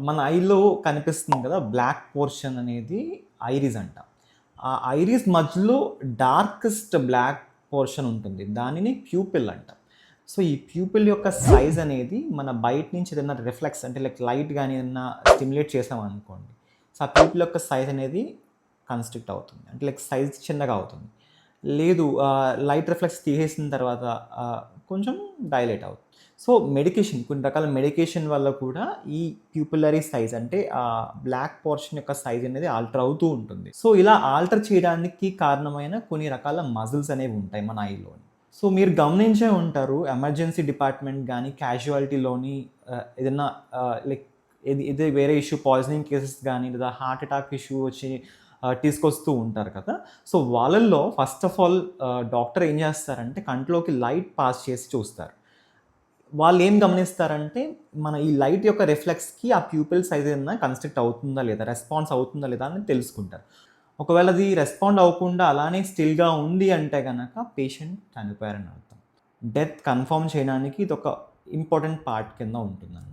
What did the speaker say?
మన ఐలో కనిపిస్తుంది కదా బ్లాక్ పోర్షన్ అనేది ఐరిస్ అంట. ఆ ఐరిస్ మధ్యలో డార్కెస్ట్ బ్లాక్ పోర్షన్ ఉంటుంది. దానిని ప్యూపిల్ అంటాం. సో, ఈ ప్యూపిల్ యొక్క సైజ్ అనేది మన బయట నుంచి ఏదైనా రిఫ్లెక్స్ అంటే లైక్ లైట్ గాని ఏదన్నా స్టిమ్యులేట్ చేసామనుకోండి. సో, ఆ ప్యూపిల్ యొక్క సైజ్ అనేది కన్‌స్ట్రిక్ట్ అవుతుంది. అంటే లైక్ సైజ్ చిన్నగా అవుతుంది. లేదు లైట్ రిఫ్లెక్స్ తీసేసిన తర్వాత ఆహ్, కొంచెం డైలేట్ అవుతుంది. సో, మెడికేషన్ కొన్ని రకాల మెడికేషన్ వల్ల కూడా ఈ ప్యూపిల్లరీ సైజ్ అంటే బ్లాక్ పోర్షన్ యొక్క సైజ్ అనేది ఆల్టర్ అవుతూ ఉంటుంది. సో, ఇలా ఆల్టర్ చేయడానికి కారణమైన కొన్ని రకాల మజిల్స్ అనేవి ఉంటాయి మన ఐలోని. సో, మీరు గమనించే ఉంటారు ఎమర్జెన్సీ డిపార్ట్‌మెంట్ గానీ, క్యాజువాలిటీలోని ఏదన్నా లైక్ ఇది వేరే ఇష్యూ పాయిజనింగ్ కేసెస్ గానీ, లేదా హార్ట్ అటాక్ ఇష్యూ వచ్చి తీసుకొస్తూ ఉంటారు కదా! సో, వాళ్ళల్లో ఫస్ట్ ఆఫ్ ఆల్ డాక్టర్ ఏం చేస్తారంటే కంట్లోకి లైట్ పాస్ చేసి చూస్తారు. వాళ్ళేం గమనిస్తారంటే, మన ఈ లైట్ యొక్క రిఫ్లెక్స్‌కి ఆ ప్యూపిల్ సైజ్ ఏదన్నా కన్‌స్ట్రిక్ట్ అవుతుందా లేదా, రెస్పాన్స్ అవుతుందా లేదా అని తెలుసుకుంటారు. ఒకవేళ అది రెస్పాండ్ అవ్వకుండా అలానే స్టిల్‌గా ఉంది అంటే గనక పేషెంట్ చనిపోయారని అర్థం. డెత్ కన్ఫర్మ్ చేయడానికి ఇదొక ఇంపార్టెంట్ పార్ట్ కింద ఉంటుందన్నమాట.